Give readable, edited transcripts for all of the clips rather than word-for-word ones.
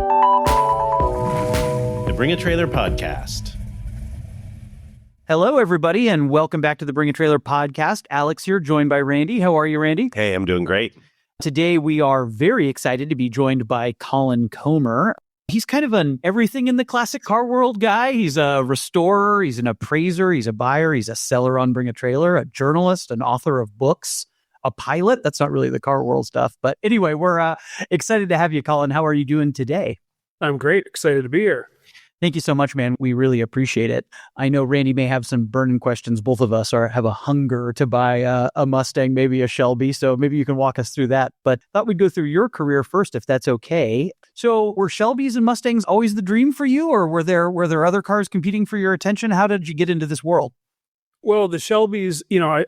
The Bring a Trailer Podcast. Hello, everybody, and welcome back to the Bring a Trailer Podcast. Alex here, joined by Randy. How are you, Randy? Hey, I'm doing great. Today, we are very excited to be joined by Colin Comer. He's kind of an everything in the classic car world guy. He's a restorer, he's an appraiser, he's a buyer, he's a seller on Bring a Trailer, a journalist, an author of books, a pilot. That's not really the car world stuff. But anyway, we're excited to have you, Colin. How are you doing today? I'm great. Excited to be here. Thank you so much, man. We really appreciate it. I know Randy may have some burning questions. Both of us have a hunger to buy a Mustang, maybe a Shelby. So maybe you can walk us through that. But thought we'd go through your career first, if that's okay. So were Shelbys and Mustangs always the dream for you, or were there other cars competing for your attention? How did you get into this world? Well, the Shelbys,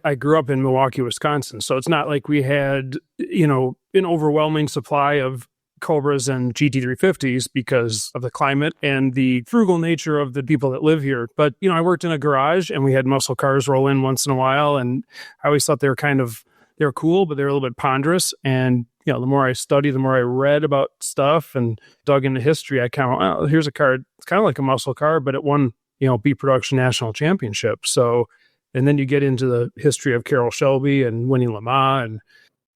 I grew up in Milwaukee, Wisconsin. So it's not like we had, an overwhelming supply of Cobras and GT350s because of the climate and the frugal nature of the people that live here. But, I worked in a garage and we had muscle cars roll in once in a while. And I always thought they were cool, but they were a little bit ponderous. And, the more I studied, the more I read about stuff and dug into history, I here's a car. It's kind of like a muscle car, but it won, B Production National Championship. So, and then you get into the history of Carroll Shelby and winning Le Mans, and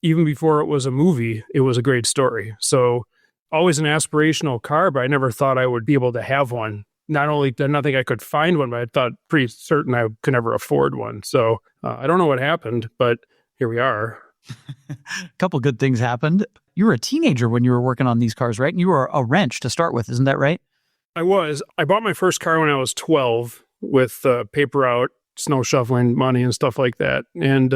even before it was a movie, it was a great story. So always an aspirational car, but I never thought I would be able to have one. Not only did I not think I could find one, but I thought pretty certain I could never afford one. So I don't know what happened, but here we are. A couple good things happened. You were a teenager when you were working on these cars, right? And you were a wrench to start with, isn't that right? I was. I bought my first car when I was 12 with paper out, snow shoveling money and stuff like that. And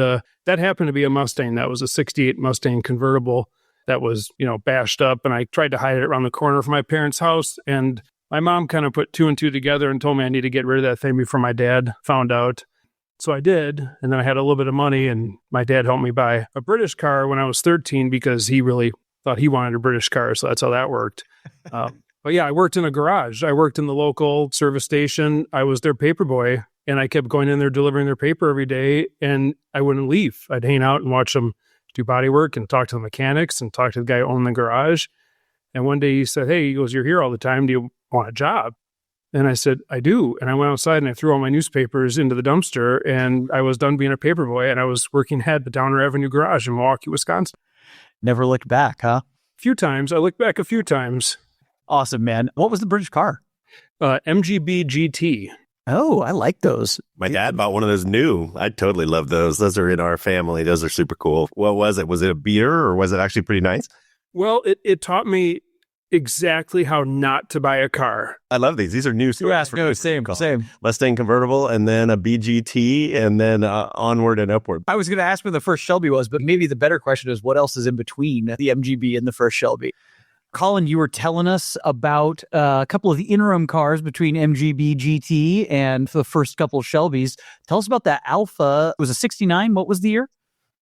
that happened to be a Mustang. That was a 68 Mustang convertible that was, bashed up. And I tried to hide it around the corner from my parents' house. And my mom kind of put two and two together and told me I need to get rid of that thing before my dad found out. So I did. And then I had a little bit of money and my dad helped me buy a British car when I was 13 because he really thought he wanted a British car. So that's how that worked. But yeah, I worked in a garage. I worked in the local service station. I was their paper boy. And I kept going in there delivering their paper every day, and I wouldn't leave. I'd hang out and watch them do body work and talk to the mechanics and talk to the guy who owned the garage. And one day he said, hey, he goes, you're here all the time. Do you want a job? And I said, I do. And I went outside and I threw all my newspapers into the dumpster, and I was done being a paper boy, and I was working at the Downer Avenue garage in Milwaukee, Wisconsin. Never looked back, huh? A few times. I looked back a few times. Awesome, man. What was the British car? MGB GT. Oh, I like those. My dad bought one of those new. I totally love those. Those are in our family. Those are super cool. What was it? Was it a beater or was it actually pretty nice? Well, it taught me exactly how not to buy a car. I love these. These are new. Same. Mustang convertible and then a BGT and then onward and upward. I was going to ask when the first Shelby was, but maybe the better question is what else is in between the MGB and the first Shelby? Colin, you were telling us about a couple of the interim cars between MGB GT and the first couple of Shelbys. Tell us about that Alpha. It was a 69. What was the year?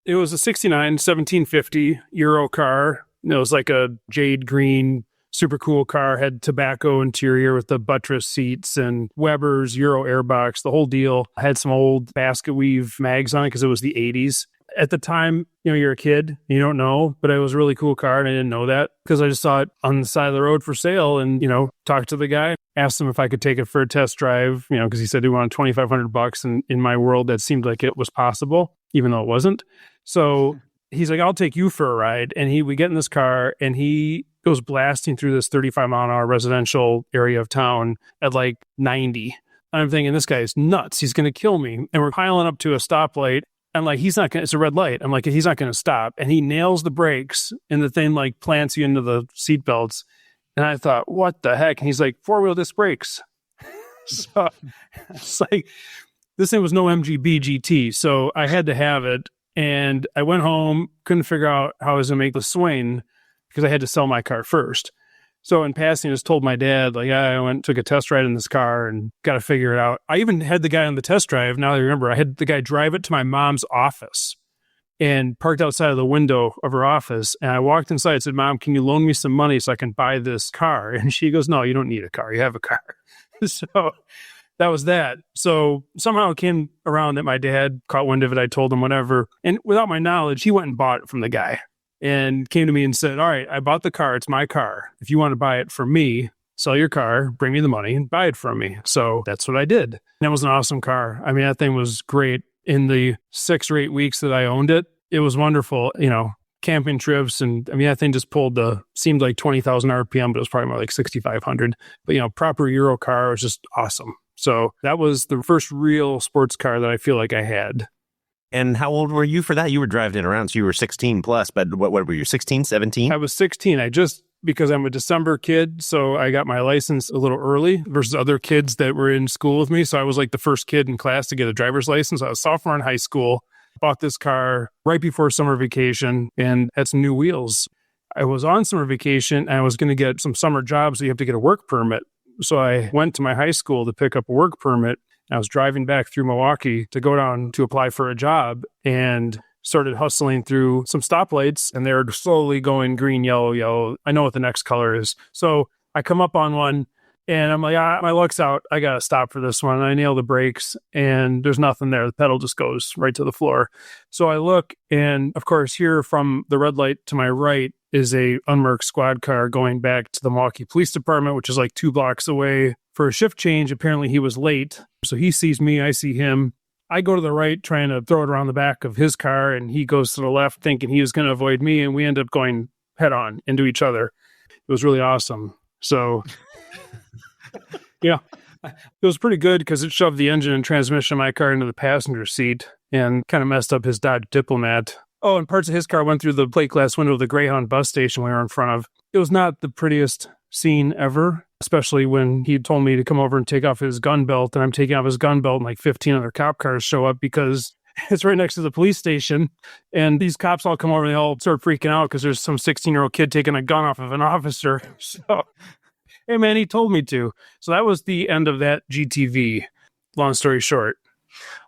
It was a 69 1750 Euro car. It was like a jade green, super cool car. Had tobacco interior with the buttress seats and Weber's Euro airbox, the whole deal. Had some old basket weave mags on it because it was the 80s. At the time, you're a kid, you don't know, but it was a really cool car and I didn't know that because I just saw it on the side of the road for sale and, talked to the guy, asked him if I could take it for a test drive, because he said he wanted $2,500 and in my world that seemed like it was possible, even though it wasn't. So he's like, I'll take you for a ride. And we get in this car and he goes blasting through this 35-mile-an-hour residential area of town at like 90. And I'm thinking, this guy is nuts. He's going to kill me. And we're piling up to a stoplight. I'm like, it's a red light. I'm like, he's not going to stop. And he nails the brakes and the thing like plants you into the seat belts. And I thought, what the heck? And he's like, 4-wheel disc brakes. So it's like, this thing was no MGB GT. So I had to have it. And I went home, couldn't figure out how I was going to make the swing because I had to sell my car first. So in passing, I just told my dad, like, I took a test ride in this car and got to figure it out. I even had the guy on the test drive. Now I remember, I had the guy drive it to my mom's office and parked outside of the window of her office. And I walked inside and said, Mom, can you loan me some money so I can buy this car? And she goes, no, you don't need a car. You have a car. So that was that. So somehow it came around that my dad caught wind of it. I told him whatever. And without my knowledge, he went and bought it from the guy. and came to me and said, all right, I bought the car. It's my car. If you want to buy it from me, sell your car, bring me the money, and buy it from me. So that's what I did. And it was an awesome car. I mean, that thing was great. In the 6 or 8 weeks that I owned it, it was wonderful. Camping trips. And I mean, that thing just seemed like 20,000 RPM, but it was probably more like 6,500. But, proper Euro car was just awesome. So that was the first real sports car that I feel like I had. And how old were you for that? You were driving it around, so you were 16 plus, but what were you, 16, 17? I was 16. Because I'm a December kid, so I got my license a little early versus other kids that were in school with me. So I was like the first kid in class to get a driver's license. I was a sophomore in high school, bought this car right before summer vacation and had some new wheels. I was on summer vacation and I was going to get some summer jobs, so you have to get a work permit. So I went to my high school to pick up a work permit. I was driving back through Milwaukee to go down to apply for a job and started hustling through some stoplights, and they're slowly going green, yellow, yellow. I know what the next color is. So I come up on one and I'm like, my luck's out. I got to stop for this one. And I nail the brakes and there's nothing there. The pedal just goes right to the floor. So I look, and of course, here from the red light to my right is a unmarked squad car going back to the Milwaukee Police Department, which is like 2 blocks away for a shift change. Apparently he was late. So he sees me, I see him. I go to the right trying to throw it around the back of his car, and he goes to the left thinking he was going to avoid me, and we end up going head on into each other. It was really awesome. So, yeah, it was pretty good because it shoved the engine and transmission of my car into the passenger seat and kind of messed up his Dodge Diplomat. Oh, and parts of his car went through the plate glass window of the Greyhound bus station we were in front of. It was not the prettiest scene ever, especially when he told me to come over and take off his gun belt, and I'm taking off his gun belt and like 15 other cop cars show up because it's right next to the police station. And these cops all come over and they all start freaking out because there's some 16-year-old kid taking a gun off of an officer. So, hey man, he told me to. So that was the end of that GTV. Long story short.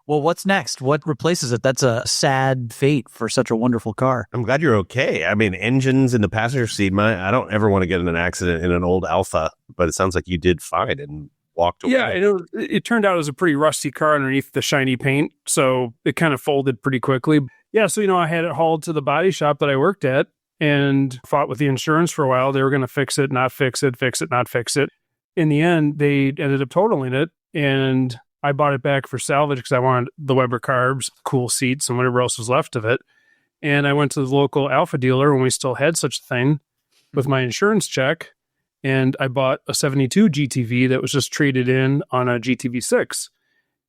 Well, what's next? What replaces it? That's a sad fate for such a wonderful car. I'm glad you're okay. I mean, engines in the passenger seat. I don't ever want to get in an accident in an old Alpha, but it sounds like you did fine and walked away. Yeah, it turned out it was a pretty rusty car underneath the shiny paint, so it kind of folded pretty quickly. Yeah, so, I had it hauled to the body shop that I worked at and fought with the insurance for a while. They were going to fix it, not fix it, not fix it. In the end, they ended up totaling it, and I bought it back for salvage because I wanted the Weber carbs, cool seats, and whatever else was left of it. And I went to the local Alpha dealer when we still had such a thing with my insurance check. And I bought a 72 GTV that was just traded in on a GTV 6.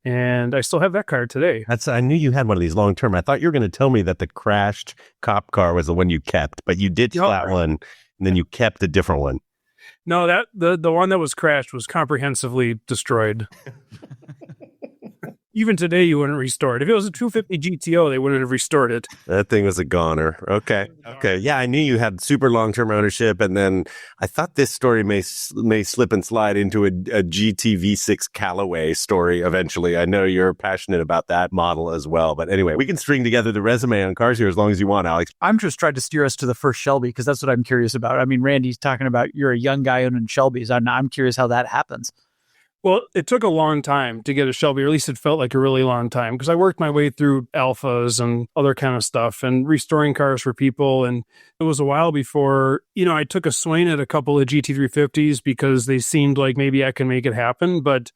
And I still have that car today. I knew you had one of these long term. I thought you were going to tell me that the crashed cop car was the one you kept, but you did flat one, and then you kept a different one. No, that the one that was crashed was comprehensively destroyed. Even today, you wouldn't restore it. If it was a 250 GTO, they wouldn't have restored it. That thing was a goner. Okay. Yeah, I knew you had super long-term ownership, and then I thought this story may slip and slide into a GTV6 Callaway story eventually. I know you're passionate about that model as well. But anyway, we can string together the resume on cars here as long as you want, Alex. I'm just trying to steer us to the first Shelby because that's what I'm curious about. I mean, Randy's talking about you're a young guy owning Shelbys. I'm curious how that happens. Well, it took a long time to get a Shelby, or at least it felt like a really long time, because I worked my way through Alphas and other kind of stuff and restoring cars for people. And it was a while before, I took a swing at a couple of GT350s because they seemed like maybe I can make it happen. But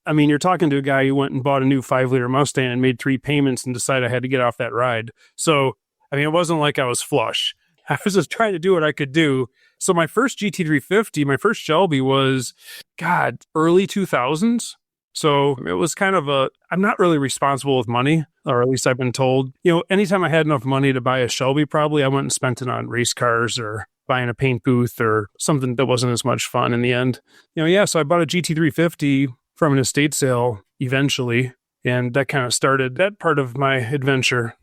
I mean, you're talking to a guy who went and bought a new 5-liter Mustang and made 3 payments and decided I had to get off that ride. So, I mean, it wasn't like I was flush. I was just trying to do what I could do. So my first GT350, my first Shelby was, early 2000s. So it was kind of I'm not really responsible with money, or at least I've been told. Anytime I had enough money to buy a Shelby, probably I went and spent it on race cars or buying a paint booth or something that wasn't as much fun in the end. So I bought a GT350 from an estate sale eventually, and that kind of started that part of my adventure.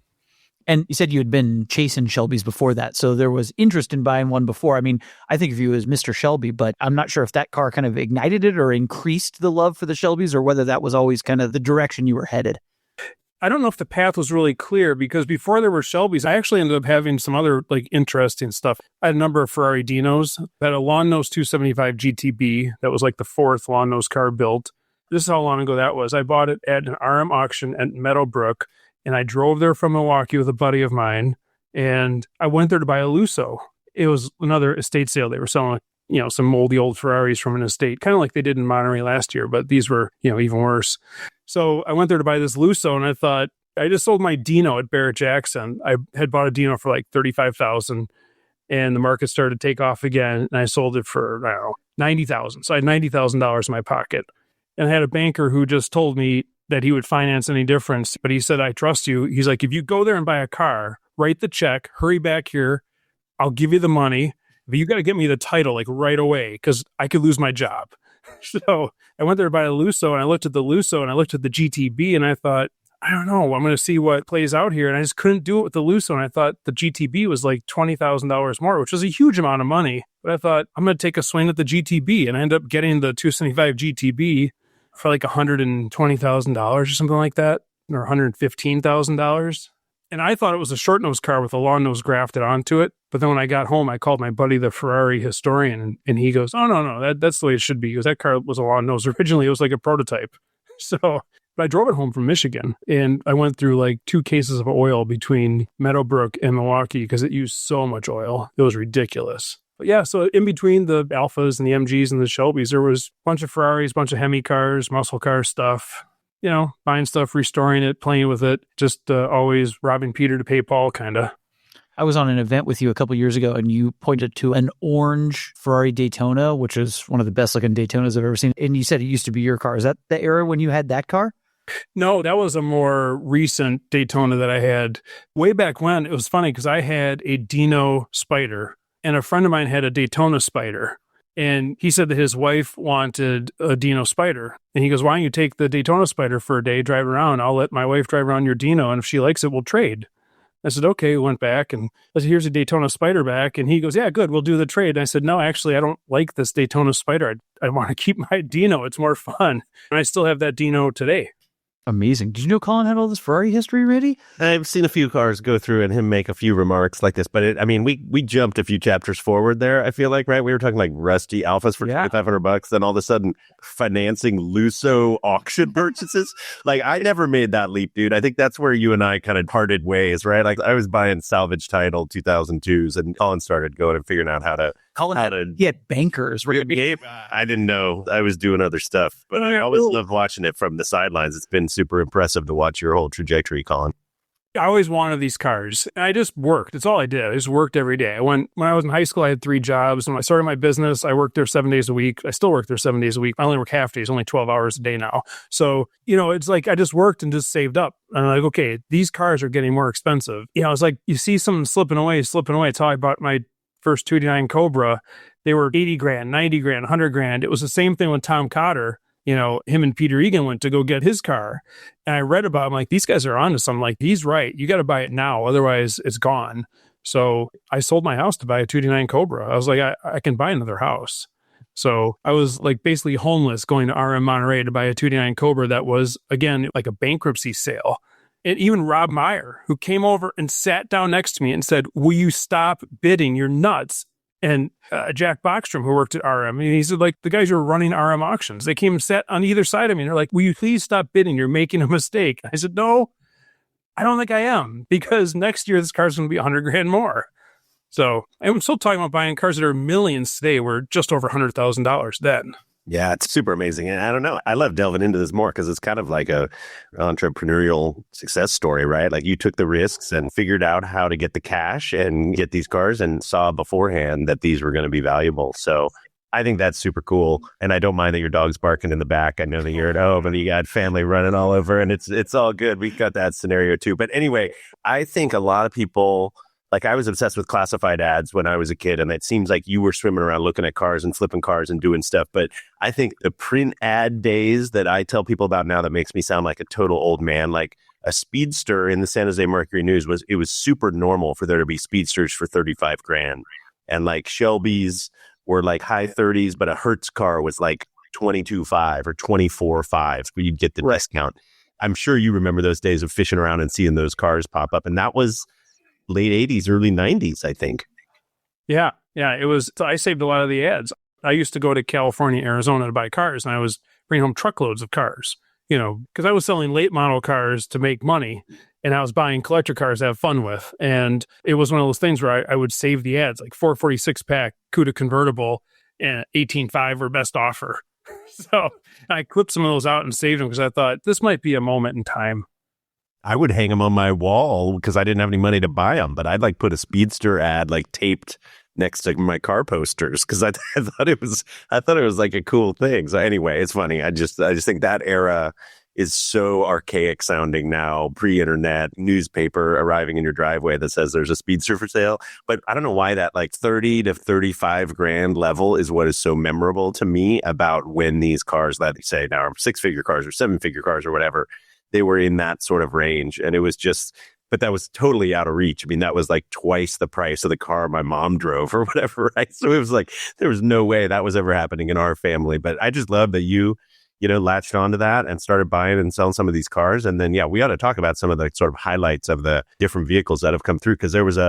And you said you had been chasing Shelbys before that, so there was interest in buying one before. I mean, I think of you as Mr. Shelby, but I'm not sure if that car kind of ignited it or increased the love for the Shelbys, or whether that was always kind of the direction you were headed. I don't know if the path was really clear, because before there were Shelbys, I actually ended up having some other interesting stuff. I had a number of Ferrari Dinos. I had a Lawn Nose 275 GTB that was like the 4th Lawn Nose car built. This is how long ago that was. I bought it at an RM auction at Meadowbrook. And I drove there from Milwaukee with a buddy of mine. And I went there to buy a Lusso. It was another estate sale. They were selling, some moldy old Ferraris from an estate, kind of like they did in Monterey last year, but these were, even worse. So I went there to buy this Lusso, and I thought, I just sold my Dino at Barrett Jackson. I had bought a Dino for like $35,000, and the market started to take off again, and I sold it for, I don't know, $90,000. So I had $90,000 in my pocket. And I had a banker who just told me that he would finance any difference, but he said, I trust you. He's like, if you go there and buy a car, write the check, hurry back here, I'll give you the money, but you got to get me the title like right away because I could lose my job. So I went there to buy a Lusso, and I looked at the Lusso and I looked at the GTB, and I thought, I don't know, I'm going to see what plays out here. And I just couldn't do it with the Lusso. And I thought the GTB was like $20,000 more, which was a huge amount of money. But I thought, I'm going to take a swing at the GTB. And I ended up getting the 275 GTB for like $120,000 or something like that, or $115,000. And I thought it was a short nose car with a long nose grafted onto it. But then when I got home, I called my buddy, the Ferrari historian, and he goes, oh, no, that's the way it should be. Because that car was a long nose. Originally, it was like a prototype. So but I drove it home from Michigan, and I went through like 2 cases of oil between Meadowbrook and Milwaukee because it used so much oil. It was ridiculous. But yeah, so in between the Alphas and the MGs and the Shelbys, there was a bunch of Ferraris, a bunch of Hemi cars, muscle car stuff, buying stuff, restoring it, playing with it, just always robbing Peter to pay Paul, kind of. I was on an event with you a couple years ago, and you pointed to an orange Ferrari Daytona, which is one of the best looking Daytonas I've ever seen. And you said it used to be your car. Is that the era when you had that car? No, that was a more recent Daytona that I had way back when. It was funny because I had a Dino Spider, and a friend of mine had a Daytona Spider. And he said that his wife wanted a Dino Spider. And he goes, why don't you take the Daytona Spider for a day, drive around? I'll let my wife drive around your Dino, and if she likes it, we'll trade. I said, okay, we went back, and I said, here's a Daytona Spider back. And he goes, yeah, good, we'll do the trade. And I said, no, actually, I don't like this Daytona Spider. I want to keep my Dino. It's more fun. And I still have that Dino today. Amazing. Did you know Colin had all this Ferrari history already? I've seen a few cars go through and him make a few remarks like this, but we jumped a few chapters forward there. I feel like, right? We were talking like rusty Alphas for $2,500, then all of a sudden financing Lusso auction purchases. Like, I never made that leap, dude. I think that's where you and I kind of parted ways, right? Like, I was buying salvage title 2002s, and Colin started going and figuring out how to. He had bankers. I didn't know. I was doing other stuff, but I always loved watching it from the sidelines. It's been super impressive to watch your whole trajectory, Colin. I always wanted these cars. And I just worked. It's all I did. I just worked every day. When I was in high school, I had 3 jobs. When I started my business, I worked there 7 days a week. I still work there 7 days a week. I only work half days, only 12 hours a day now. So, it's like I just worked and just saved up. And I'm like, okay, these cars are getting more expensive. It's like you see something slipping away. It's how I bought my first 289 Cobra. They were 80 grand, 90 grand, 100 grand. It was the same thing with Tom Cotter. Him and Peter Egan went to go get his car. And I read about him, like, these guys are onto something. Like, he's right. You got to buy it now. Otherwise, it's gone. So I sold my house to buy a 289 Cobra. I was like, I can buy another house. So I was like basically homeless going to RM Monterey to buy a 289 Cobra that was, again, like a bankruptcy sale. And even Rob Meyer, who came over and sat down next to me and said, will you stop bidding? You're nuts. And Jack Bockstrom, who worked at RM, and he said, like, the guys who were running RM auctions, they came and sat on either side of me, and they're like, will you please stop bidding? You're making a mistake. I said, no, I don't think I am, because next year this car's going to be 100 grand more. So I'm still talking about buying cars that are millions today. We're just over $100,000 then. Yeah, it's super amazing. And I don't know, I love delving into this more because it's kind of like a entrepreneurial success story, right? Like, you took the risks and figured out how to get the cash and get these cars and saw beforehand that these were going to be valuable. So I think that's super cool. And I don't mind that your dog's barking in the back. I know that you're at home and you got family running all over, and it's all good. We've got that scenario too. But anyway, I think a lot of people, like, I was obsessed with classified ads when I was a kid, and it seems like you were swimming around looking at cars and flipping cars and doing stuff. But I think the print ad days that I tell people about now that makes me sound like a total old man, like a Speedster in the San Jose Mercury News was super normal for there to be Speedsters for 35 grand. And like Shelby's were like high 30s, but a Hertz car was like 22.5 or 24.5, where you'd get the discount. I'm sure you remember those days of fishing around and seeing those cars pop up. And that was late 80s, early 90s, I think. Yeah. It was, I saved a lot of the ads. I used to go to California, Arizona to buy cars, and I was bringing home truckloads of cars. because I was selling late model cars to make money and I was buying collector cars to have fun with. And it was one of those things where I would save the ads, like 446 pack CUDA convertible and 18.5 or best offer. So I clipped some of those out and saved them because I thought this might be a moment in time. I would hang them on my wall because I didn't have any money to buy them, but I'd like put a Speedster ad like taped next to my car posters because I thought it was like a cool thing. So anyway, it's funny. I just think that era is so archaic sounding now, pre-internet, newspaper arriving in your driveway that says there's a Speedster for sale. But I don't know why that like 30 to 35 grand level is what is so memorable to me about when these cars that they say now are 6-figure cars or 7-figure cars or whatever, they were in that sort of range. And it was just, but that was totally out of reach. I mean, that was like twice the price of the car my mom drove or whatever, right? So it was like, there was no way that was ever happening in our family. But I just love that you latched onto that and started buying and selling some of these cars. And then, we ought to talk about some of the sort of highlights of the different vehicles that have come through. Because there was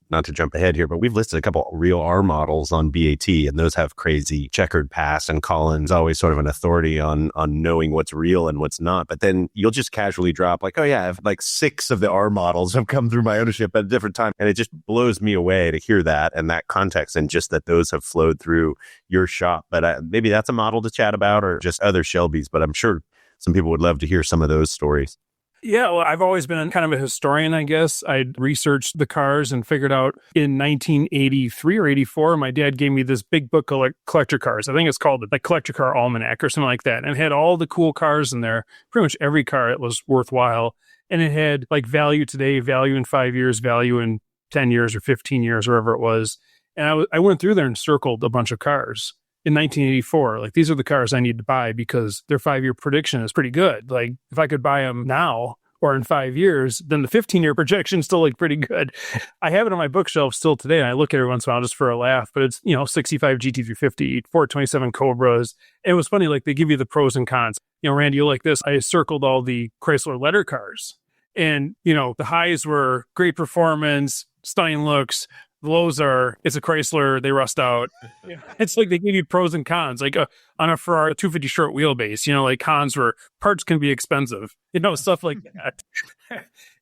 not to jump ahead here, but we've listed a couple real R models on BAT, and those have crazy checkered past. And Colin's always sort of an authority on knowing what's real and what's not. But then you'll just casually drop like, oh yeah, like 6 of the R models have come through my ownership at a different time. And it just blows me away to hear that and that context and just that those have flowed through your shop. But maybe that's a model to chat about or just other Shelbys. But I'm sure some people would love to hear some of those stories. Yeah, well, I've always been kind of a historian, I guess. I researched the cars and figured out in 1983 or 84, my dad gave me this big book of collector cars. I think it's called the Collector Car Almanac or something like that. And it had all the cool cars in there, pretty much every car that was worthwhile. And it had like value today, value in 5 years, value in 10 years or 15 years, wherever it was. And I went through there and circled a bunch of cars. In 1984, like these are the cars I need to buy because their 5-year prediction is pretty good. Like if I could buy them now or in 5 years, then the 15-year projection still look pretty good. I have it on my bookshelf still today, and I look at it every once in a while just for a laugh. But it's 65 GT350, 427 Cobras. And it was funny, like they give you the pros and cons. Randy, you like this? I circled all the Chrysler letter cars, and the highs were great performance, stunning looks. The lows are, it's a Chrysler, they rust out. Yeah. It's like they give you pros and cons, like on a Ferrari 250 short wheelbase, like cons where parts can be expensive, stuff like that.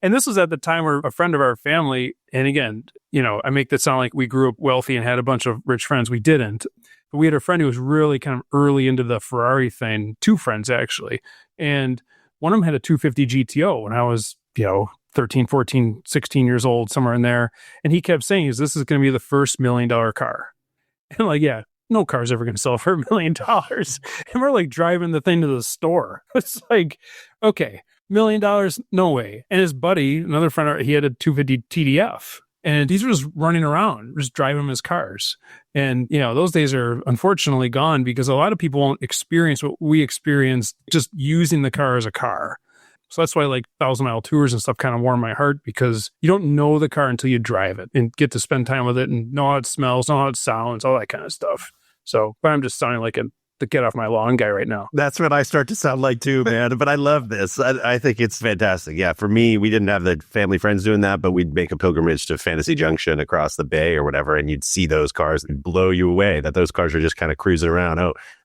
And this was at the time where a friend of our family, and again, I make that sound like we grew up wealthy and had a bunch of rich friends. We didn't. But we had a friend who was really kind of early into the Ferrari thing, 2 friends actually. And one of them had a 250 GTO when I was, 13, 14, 16 years old, somewhere in there. And he kept saying, this is going to be the first $1 million car. And like, yeah, no car's ever going to sell for $1 million. And we're like driving the thing to the store. It's like, okay, $1 million, no way. And his buddy, another friend, he had a 250 TDF. And these were just running around, just driving his cars. And, those days are unfortunately gone because a lot of people won't experience what we experienced just using the car as a car. So that's why like 1,000-mile tours and stuff kind of warm my heart because you don't know the car until you drive it and get to spend time with it and know how it smells, know how it sounds, all that kind of stuff. So, but I'm just sounding like the get off my lawn guy right now. That's what I start to sound like too, man. But I love this. I think it's fantastic. Yeah, for me, we didn't have the family friends doing that, but we'd make a pilgrimage to Fantasy Junction across the bay or whatever, and you'd see those cars and blow you away that those cars are just kind of cruising around.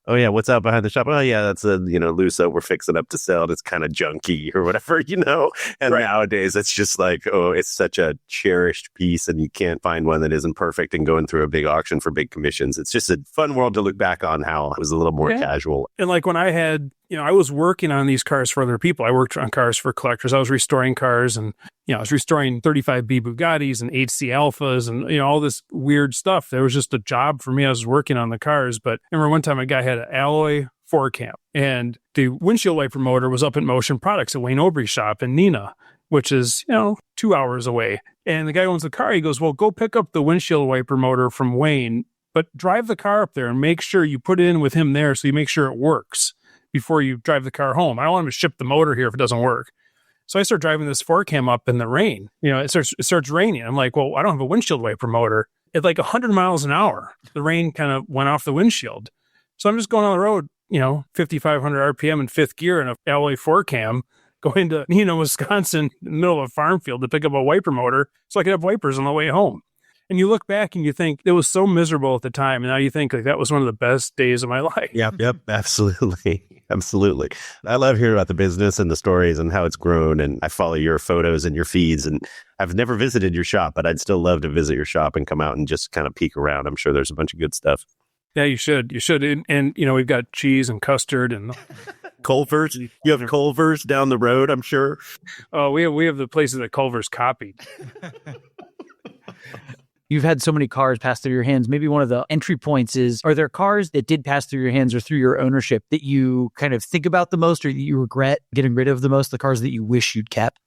Oh yeah, what's out behind the shop? Oh yeah, that's a Lusso we're fixing up to sell. And it's kind of junky or whatever, And right. Nowadays it's just like, oh, it's such a cherished piece, and you can't find one that isn't perfect. And going through a big auction for big commissions, it's just a fun world to look back on how it was a little more casual. And like when I had, I was working on these cars for other people. I worked on cars for collectors. I was restoring cars, and I was restoring 35B Bugattis and 8C Alphas and all this weird stuff. There was just a job for me. I was working on the cars. But I remember one time a guy had an alloy 4-cam, and the windshield wiper motor was up at Motion Products at Wayne Obrey's shop in Neenah, which is 2 hours away. And the guy owns the car. He goes, well, go pick up the windshield wiper motor from Wayne, but drive the car up there and make sure you put it in with him there so you make sure it works before you drive the car home. I don't want him to ship the motor here if it doesn't work. So I start driving this 4-cam up in the rain. It starts raining. I'm like, well, I don't have a windshield wiper motor. At like 100 miles an hour, the rain kind of went off the windshield. So I'm just going on the road, 5,500 RPM in 5th gear in an alloy 4-cam, going to Neenah, Wisconsin, in the middle of a farm field to pick up a wiper motor so I could have wipers on the way home. And you look back and you think it was so miserable at the time. And now you think like that was one of the best days of my life. Yep, absolutely. Absolutely. I love hearing about the business and the stories and how it's grown. And I follow your photos and your feeds. And I've never visited your shop, but I'd still love to visit your shop and come out and just kind of peek around. I'm sure there's a bunch of good stuff. Yeah, you should. You should. And we've got cheese and custard and Culver's. You have Culver's down the road, I'm sure. Oh, we have the places that Culver's copied. You've had so many cars pass through your hands. Maybe one of the entry points is, are there cars that did pass through your hands or through your ownership that you kind of think about the most or that you regret getting rid of the most, the cars that you wish you'd kept?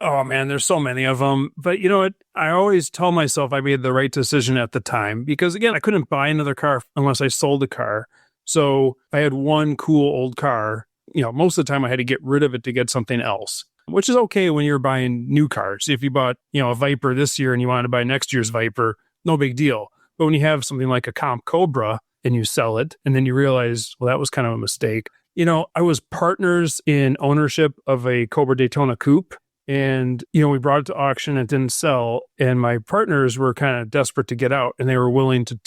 Oh, man, there's so many of them. But you know what? I always tell myself I made the right decision at the time because, again, I couldn't buy another car unless I sold a car. So if I had one cool old car, most of the time I had to get rid of it to get something else, which is okay when you're buying new cars. If you bought, a Viper this year and you wanted to buy next year's Viper, no big deal. But when you have something like a Comp Cobra and you sell it and then you realize, well, that was kind of a mistake. I was partners in ownership of a Cobra Daytona Coupe. And, we brought it to auction. It didn't sell. And my partners were kind of desperate to get out and they were willing to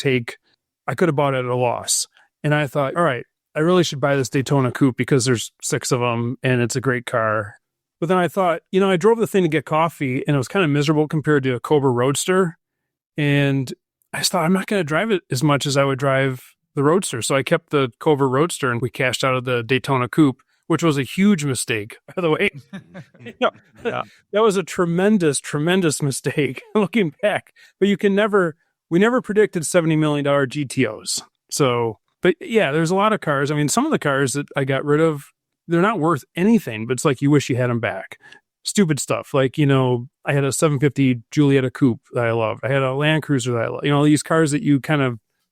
I could have bought it at a loss. And I thought, all right, I really should buy this Daytona Coupe because there's 6 of them and it's a great car. But then I thought, I drove the thing to get coffee and it was kind of miserable compared to a Cobra Roadster. And I just thought, I'm not going to drive it as much as I would drive the Roadster. So I kept the Cobra Roadster and we cashed out of the Daytona Coupe, which was a huge mistake, by the way. That was a tremendous, tremendous mistake looking back. But we never predicted $70 million GTOs. So, but yeah, there's a lot of cars. I mean, some of the cars that I got rid of, they're not worth anything, but it's like you wish you had them back. Stupid stuff. Like, I had a 750 Giulietta Coupe that I loved. I had a Land Cruiser that I loved. These cars that you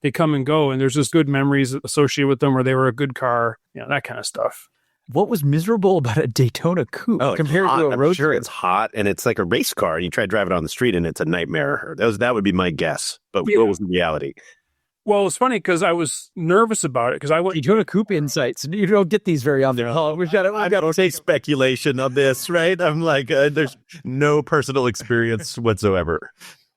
they come and go, and there's just good memories associated with them where they were a good car, that kind of stuff. What was miserable about a Daytona Coupe compared to a Roadster? I'm sure it's hot and it's like a race car. You try to drive it on the street and it's a nightmare. That would be my guess. But what was the reality? Well, it's funny because I was nervous about it because I went Daytona Coupe insights. You don't get these very often. I don't say speculation on this, right? I'm like, there's no personal experience whatsoever.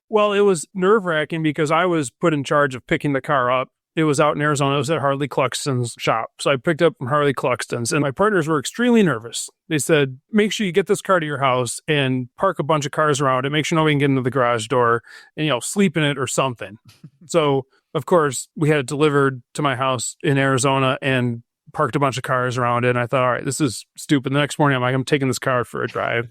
Well, it was nerve-wracking because I was put in charge of picking the car up. It was out in Arizona. It was at Harley Cluxton's shop. So I picked up from Harley Cluxton's and my partners were extremely nervous. They said, make sure you get this car to your house and park a bunch of cars around it. Make sure nobody can get into the garage door and, sleep in it or something. So, of course, we had it delivered to my house in Arizona and parked a bunch of cars around it. And I thought, all right, this is stupid. The next morning, I'm taking this car for a drive.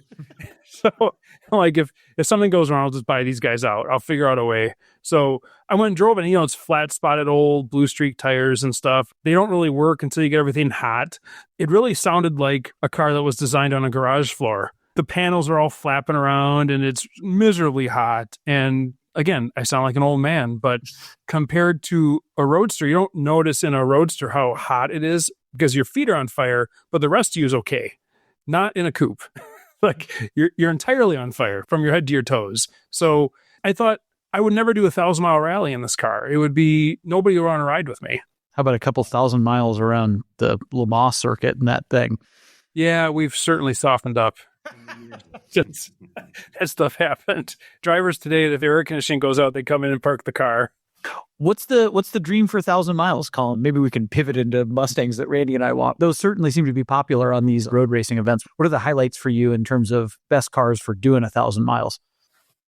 So, like, if something goes wrong, I'll just buy these guys out. I'll figure out a way. So I went and drove it. It's flat spotted old blue streak tires and stuff. They don't really work until you get everything hot. It really sounded like a car that was designed on a garage floor. The panels are all flapping around and it's miserably hot. And again, I sound like an old man, but compared to a Roadster, you don't notice in a Roadster how hot it is because your feet are on fire, but the rest of you is okay. Not in a coupe. Like you're entirely on fire from your head to your toes. So I thought I would never do a 1,000-mile rally in this car. It would be nobody would want to ride with me. How about a couple 1,000 miles around the Le Mans circuit and that thing? Yeah, we've certainly softened up. That stuff happened. Drivers today, if their air conditioning goes out, they come in and park the car. What's the dream for 1,000 miles, Colin? Maybe we can pivot into Mustangs that Randy and I want. Those certainly seem to be popular on these road racing events. What are the highlights for you in terms of best cars for doing 1,000 miles?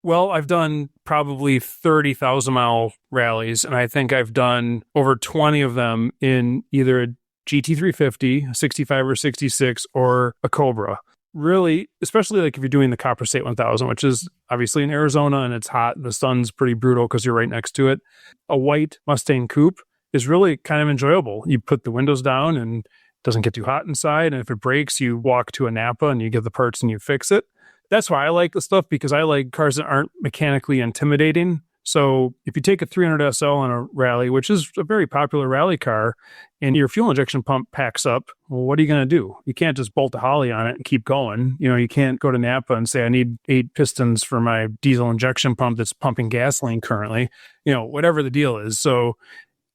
Well, I've done probably 30,000-mile rallies, and I think I've done over 20 of them in either a GT350, a 65 or 66, or a Cobra. Really, especially like if you're doing the Copper State 1000, which is obviously in Arizona and it's hot and the sun's pretty brutal because you're right next to it. A white Mustang Coupe is really kind of enjoyable. You put the windows down and it doesn't get too hot inside. And if it breaks, you walk to a Napa and you get the parts and you fix it. That's why I like the stuff, because I like cars that aren't mechanically intimidating. So if you take a 300 SL on a rally, which is a very popular rally car, and your fuel injection pump packs up, well, what are you going to do? You can't just bolt a Holly on it and keep going. You can't go to Napa and say, I need 8 pistons for my diesel injection pump that's pumping gasoline currently, whatever the deal is. So,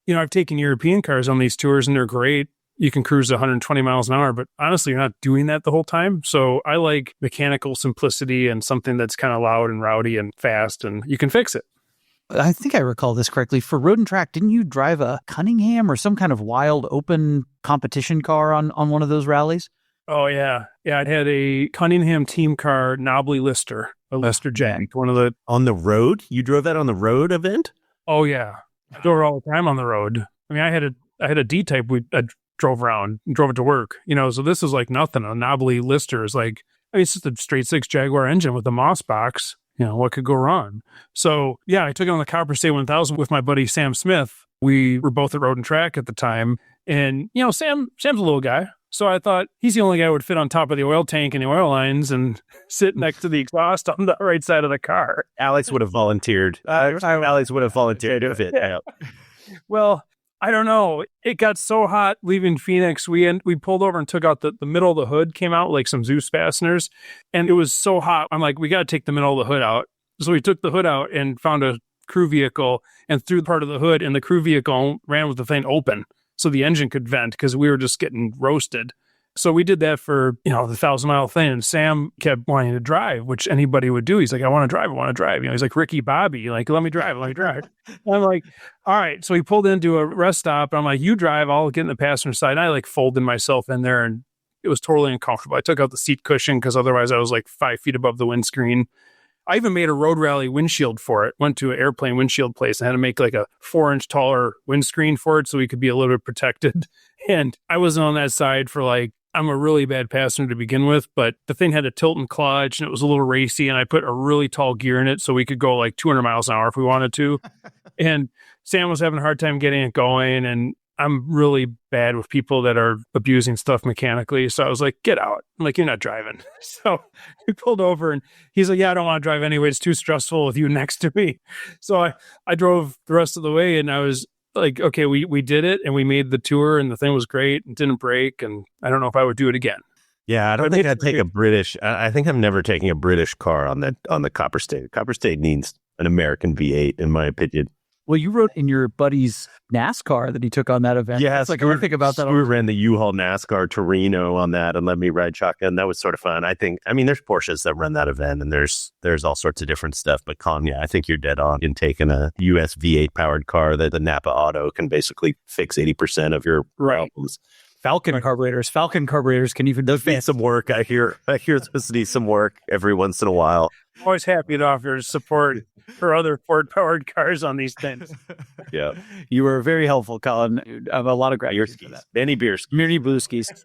I've taken European cars on these tours and they're great. You can cruise 120 miles an hour, but honestly, you're not doing that the whole time. So I like mechanical simplicity and something that's kind of loud and rowdy and fast, and you can fix it. I think I recall this correctly. For Road and Track, didn't you drive a Cunningham or some kind of wild open competition car on one of those rallies? Oh, yeah. Yeah, I had a Cunningham team car, knobbly Lister, a Lister Jag. One of the... On the road? You drove that on the road event? Oh, yeah. I drove it all the time on the road. I mean, I had a D-type I drove around and drove it to work, so this is like nothing. A knobbly Lister is like, it's just a straight six Jaguar engine with a Moss box. What could go wrong? So, yeah, I took it on the Copper State 1000 with my buddy Sam Smith. We were both at Road and Track at the time. And, Sam's a little guy. So I thought he's the only guy who would fit on top of the oil tank and the oil lines and sit next to the exhaust on the right side of the car. Alex would have volunteered. Alex would have volunteered to fit. Yeah. Well, I don't know. It got so hot leaving Phoenix. We pulled over and took out the middle of the hood, came out like some Zeus fasteners. And it was so hot. I'm like, we got to take the middle of the hood out. So we took the hood out and found a crew vehicle and threw part of the hood, and the crew vehicle ran with the thing open so the engine could vent because we were just getting roasted. So we did that for, the 1,000-mile thing. And Sam kept wanting to drive, which anybody would do. He's like, I want to drive. He's like Ricky Bobby, like, let me drive. And I'm like, all right. So he pulled into a rest stop. And I'm like, you drive, I'll get in the passenger side. And I like folded myself in there, and it was totally uncomfortable. I took out the seat cushion because otherwise I was like 5 feet above the windscreen. I even made a road rally windshield for it. Went to an airplane windshield place and had to make like a 4-inch taller windscreen for it so we could be a little bit protected. And I wasn't on that side for like, I'm a really bad passenger to begin with, but the thing had a tilt and clutch and it was a little racy, and I put a really tall gear in it so we could go like 200 miles an hour if we wanted to. And Sam was having a hard time getting it going, and I'm really bad with people that are abusing stuff mechanically. So I was like, get out. I'm like, you're not driving. So we pulled over, and he's like, yeah, I don't want to drive anyway. It's too stressful with you next to me. So I drove the rest of the way, and I was like, okay, we did it, and we made the tour, and the thing was great and didn't break. And I don't know if I would do it again. Yeah, I don't think I'd take a British. I think I'm never taking a British car on the Copper State. Copper State needs an American V8, in my opinion. Well, you wrote in your buddy's NASCAR that he took on that event. Yeah, I think about that. We ran the U-Haul NASCAR Torino on that and let me ride shotgun. That was sort of fun. I mean, there's Porsches that run that event, and there's all sorts of different stuff. But Colin, yeah, I think you're dead on in taking a US V8 powered car that the Napa Auto can basically fix 80% of your problems. Falcon carburetors can even need some work. I hear those need some work every once in a while. Always happy to offer support for other Ford-powered cars on these things. Yeah. You were very helpful, Colin. I have a lot of gratitude for that. Many beers. Many Blueskies.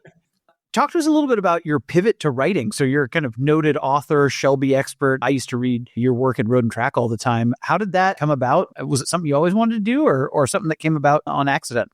Talk to us a little bit about your pivot to writing. So you're a kind of noted author, Shelby expert. I used to read your work in Road and Track all the time. How did that come about? Was it something you always wanted to do, or something that came about on accident?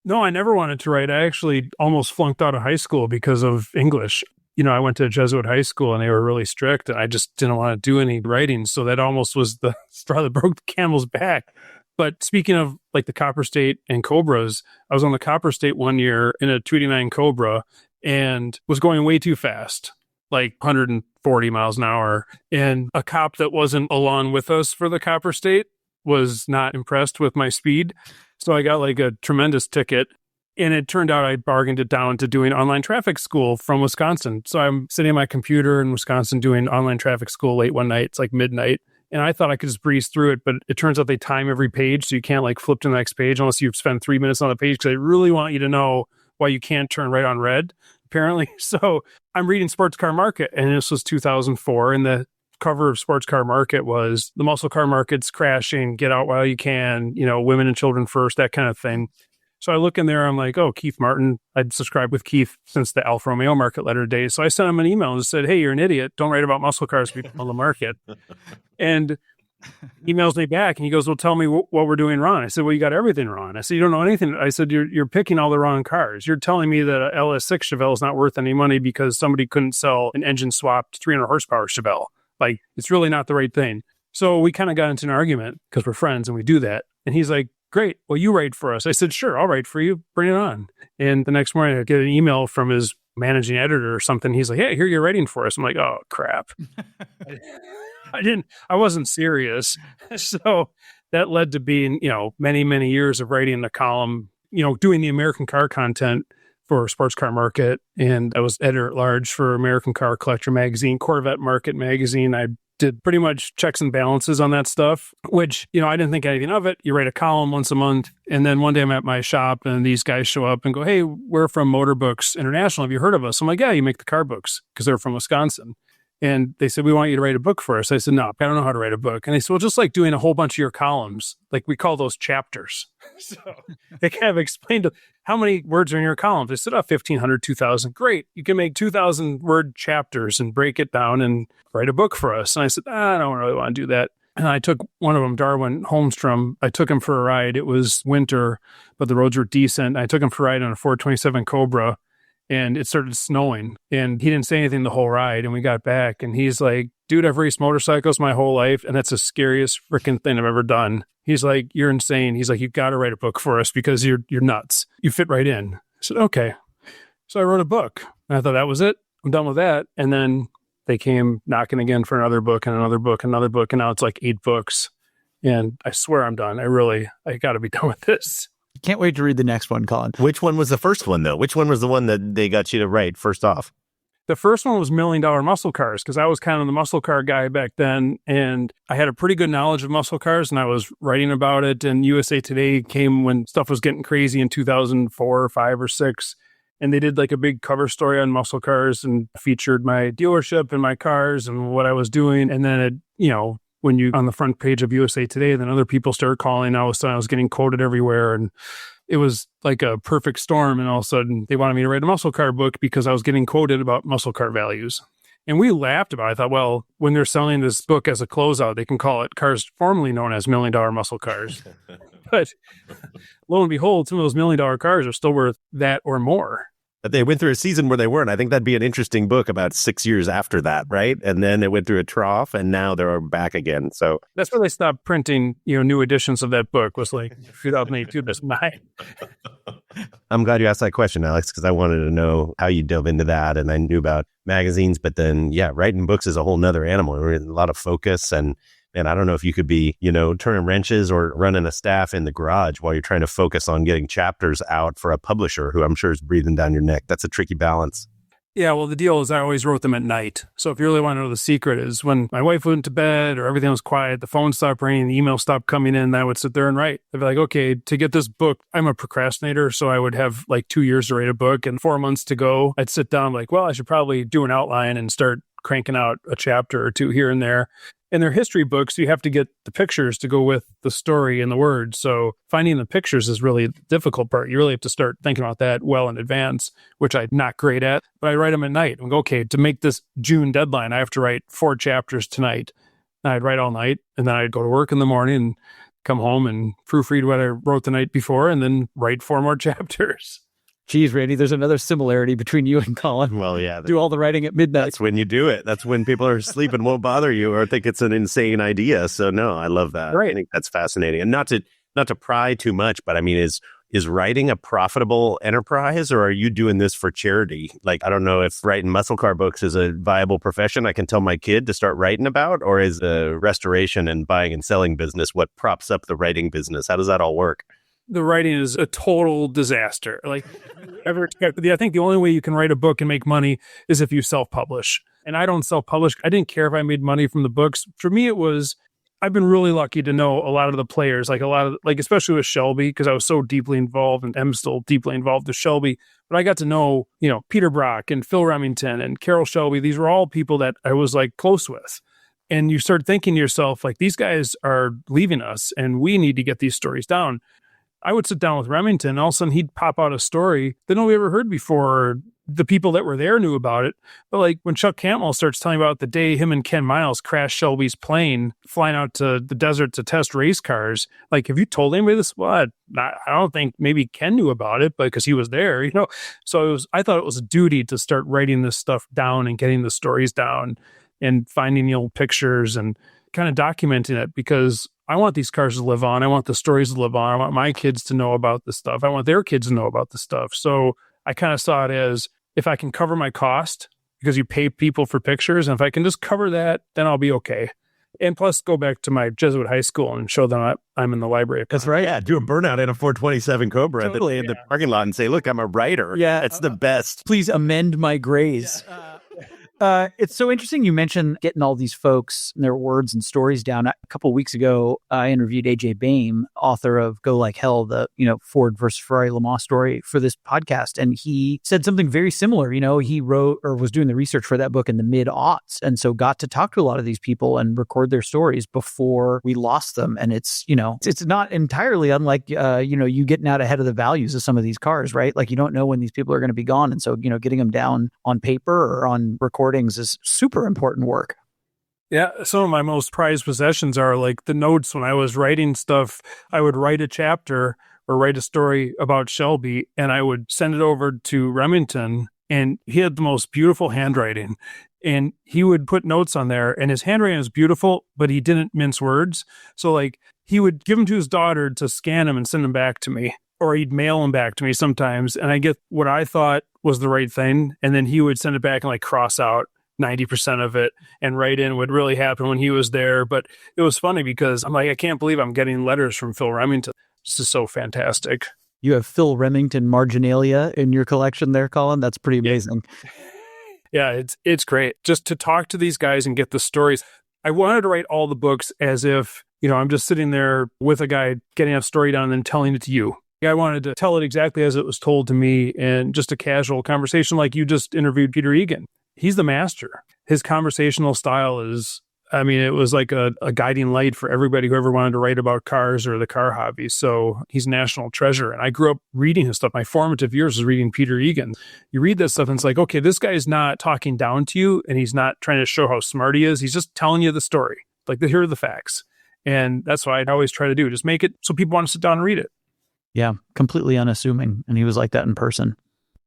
No, I never wanted to write. I actually almost flunked out of high school because of English. I went to a Jesuit high school, and they were really strict, and I just didn't want to do any writing. So that almost was the straw that broke the camel's back. But speaking of like the Copper State and Cobras, I was on the Copper State one year in a 289 Cobra and was going way too fast, like 140 miles an hour. And a cop that wasn't along with us for the Copper State was not impressed with my speed. So I got like a tremendous ticket. And it turned out I bargained it down to doing online traffic school from Wisconsin. So I'm sitting at my computer in Wisconsin doing online traffic school late one night. It's like midnight. And I thought I could just breeze through it, but it turns out they time every page. So you can't like flip to the next page unless you spend 3 minutes on the page, because they really want you to know why you can't turn right on red, apparently. So I'm reading Sports Car Market, and this was 2004. And the cover of Sports Car Market was the muscle car market's crashing, get out while you can, women and children first, that kind of thing. So I look in there, I'm like, oh, Keith Martin. I'd subscribed with Keith since the Alfa Romeo market letter days. So I sent him an email and said, hey, you're an idiot. Don't write about muscle cars people on the market. And he emails me back and he goes, well, tell me what we're doing wrong. I said, well, you got everything wrong. I said, you don't know anything. I said, you're picking all the wrong cars. You're telling me that a LS6 Chevelle is not worth any money because somebody couldn't sell an engine swapped 300 horsepower Chevelle. Like, it's really not the right thing. So we kind of got into an argument because we're friends and we do that. And he's like, great. Well, you write for us. I said, sure, I'll write for you. Bring it on. And the next morning I get an email from his managing editor or something. He's like, hey, here you're writing for us. I'm like, oh, crap. I wasn't serious. So that led to being, many, many years of writing a column, doing the American car content for Sports Car Market. And I was editor at large for American Car Collector magazine, Corvette Market magazine. I did pretty much checks and balances on that stuff, which, I didn't think anything of it. You write a column once a month. And then one day I'm at my shop and these guys show up and go, "Hey, we're from Motor Books International. Have you heard of us?" I'm like, "Yeah, you make the car books," because they're from Wisconsin. And they said, "We want you to write a book for us." I said, "No, I don't know how to write a book." And they said, "Well, just like doing a whole bunch of your columns, like we call those chapters." So they kind of explained how many words are in your columns. They said, 1,500, 2,000. Great. You can make 2,000 word chapters and break it down and write a book for us. And I said, I don't really want to do that. And I took one of them, Darwin Holmstrom. I took him for a ride. It was winter, but the roads were decent. I took him for a ride on a 427 Cobra. And it started snowing and he didn't say anything the whole ride. And we got back and he's like, "Dude, I've raced motorcycles my whole life. And that's the scariest freaking thing I've ever done." He's like, "You're insane." He's like, "You got to write a book for us because you're nuts. You fit right in." I said, "Okay." So I wrote a book and I thought that was it. I'm done with that. And then they came knocking again for another book and another book, and another book. And now it's like 8 books. And I swear I'm done. I got to be done with this. Can't wait to read the next one, Colin. Which one was the first one, though? Which one was the one that they got you to write first off? The first one was $1 Million Muscle Cars, because I was kind of the muscle car guy back then. And I had a pretty good knowledge of muscle cars and I was writing about it. And USA Today came when stuff was getting crazy in 2004 or 5 or 6. And they did like a big cover story on muscle cars and featured my dealership and my cars and what I was doing. And then it, when you on the front page of USA Today, then other people started calling. All of a sudden I was getting quoted everywhere. And it was like a perfect storm. And all of a sudden they wanted me to write a muscle car book because I was getting quoted about muscle car values. And we laughed about it. I thought, well, when they're selling this book as a closeout, they can call it cars formerly known as $1 Million Muscle Cars. But lo and behold, some of those $1 Million cars are still worth that or more. But they went through a season where they weren't. I think that'd be an interesting book about 6 years after that, right? And then it went through a trough and now they're back again. So that's where they stopped printing, new editions of that book was like 2008, 2009. I'm glad you asked that question, Alex, because I wanted to know how you dove into that. And I knew about magazines, but then, writing books is a whole nother animal. We're in a lot of focus and I don't know if you could be, turning wrenches or running a staff in the garage while you're trying to focus on getting chapters out for a publisher who I'm sure is breathing down your neck. That's a tricky balance. Yeah, well, the deal is I always wrote them at night. So if you really want to know the secret is when my wife went to bed or everything was quiet, the phone stopped ringing, the email stopped coming in, I would sit there and write. I'd be like, okay, to get this book, I'm a procrastinator. So I would have like 2 years to write a book and 4 months to go. I'd sit down like, well, I should probably do an outline and start cranking out a chapter or two here and there. And they're history books, you have to get the pictures to go with the story and the words. So finding the pictures is really the difficult part. You really have to start thinking about that well in advance, which I'm not great at. But I write them at night and go, okay, to make this June deadline, I have to write 4 chapters tonight. And I'd write all night, and then I'd go to work in the morning and come home and proofread what I wrote the night before and then write 4 more chapters. Geez, Randy, there's another similarity between you and Colin. Well, yeah. Do all the writing at midnight. That's when you do it. That's when people are asleep and won't bother you or think it's an insane idea. So no, I love that. Right. I think that's fascinating. And not to pry too much, but I mean, is writing a profitable enterprise or are you doing this for charity? Like, I don't know if writing muscle car books is a viable profession I can tell my kid to start writing about, or is the restoration and buying and selling business what props up the writing business? How does that all work? The writing is a total disaster. I think the only way you can write a book and make money is if you self-publish. And I don't self-publish. I didn't care if I made money from the books. For me, it was, I've been really lucky to know a lot of the players, especially with Shelby, because I was so deeply involved and am still deeply involved with Shelby. But I got to know, Peter Brock and Phil Remington and Carol Shelby. These were all people that I was like close with. And you start thinking to yourself, like, these guys are leaving us and we need to get these stories down. I would sit down with Remington and all of a sudden he'd pop out a story that nobody ever heard before. The people that were there knew about it. But like when Chuck Cantwell starts telling about the day him and Ken Miles crashed Shelby's plane flying out to the desert to test race cars, like, have you told anybody this? Well, I don't think maybe Ken knew about it, but because he was there, So I thought it was a duty to start writing this stuff down and getting the stories down and finding the old pictures and kind of documenting it, because I want these cars to live on. I want the stories to live on. I want my kids to know about this stuff. I want their kids to know about this stuff. So I kind of saw it as, if I can cover my cost, because you pay people for pictures, and if I can just cover that, then I'll be okay. And plus go back to my Jesuit high school and show them I'm in the library. That's right. Yeah, do a burnout in a 427 Cobra totally, in the parking lot and say, look, I'm a writer. Yeah. It's the best. Please amend my grays. Yeah. It's so interesting you mentioned getting all these folks and their words and stories down. A couple of weeks ago, I interviewed AJ Bain, author of Go Like Hell, the Ford versus Ferrari Le Mans story, for this podcast, and he said something very similar. He wrote or was doing the research for that book in the mid-aughts, and so got to talk to a lot of these people and record their stories before we lost them. And it's not entirely unlike you getting out ahead of the values of some of these cars, right? Like you don't know when these people are going to be gone, and so getting them down on paper or on recordings is super important work. Yeah, some of my most prized possessions are like the notes. When I was writing stuff, I would write a chapter or write a story about Shelby, and I would send it over to Remington, and he had the most beautiful handwriting. And he would put notes on there, and his handwriting was beautiful, but he didn't mince words. So like he would give them to his daughter to scan them and send them back to me, or he'd mail them back to me sometimes. And I get what I thought was the right thing. And then he would send it back and like cross out 90% of it and write in what really happened when he was there. But it was funny because I'm like, I can't believe I'm getting letters from Phil Remington. This is so fantastic. You have Phil Remington marginalia in your collection there, Colin. That's pretty amazing. Yeah, it's great just to talk to these guys and get the stories. I wanted to write all the books as if, I'm just sitting there with a guy getting a story done and then telling it to you. I wanted to tell it exactly as it was told to me, and just a casual conversation like you just interviewed Peter Egan. He's the master. His conversational style is, it was like a guiding light for everybody who ever wanted to write about cars or the car hobby. So he's a national treasure. And I grew up reading his stuff. My formative years was reading Peter Egan. You read this stuff and it's like, okay, this guy's not talking down to you and he's not trying to show how smart he is. He's just telling you the story. Like, here are the facts. And that's what I always try to do. Just make it so people want to sit down and read it. Yeah, completely unassuming. And he was like that in person.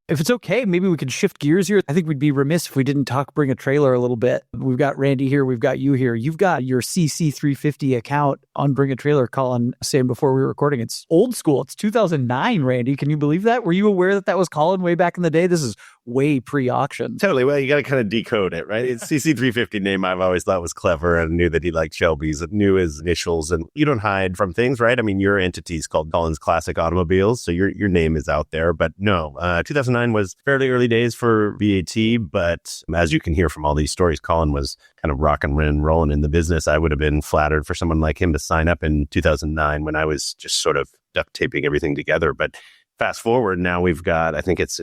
If it's okay, maybe we could shift gears here. I think we'd be remiss if we didn't Bring a Trailer a little bit. We've got Randy here. We've got you here. You've got your CC350 account on Bring a Trailer. Colin saying before we were recording, it's old school. It's 2009, Randy. Can you believe that? Were you aware that was Colin way back in the day? This is way pre-auction. Totally. Well, you got to kind of decode it, right? It's CC350 name I've always thought was clever and knew that he liked Shelby's, knew his initials, and you don't hide from things, right? Your entity's called Colin's Classic Automobiles, so your name is out there. But no, 2009 was fairly early days for VAT, but as you can hear from all these stories, Colin was kind of rocking and rolling in the business. I would have been flattered for someone like him to sign up in 2009 when I was just sort of duct taping everything together. But fast forward, now we've got, I think it's,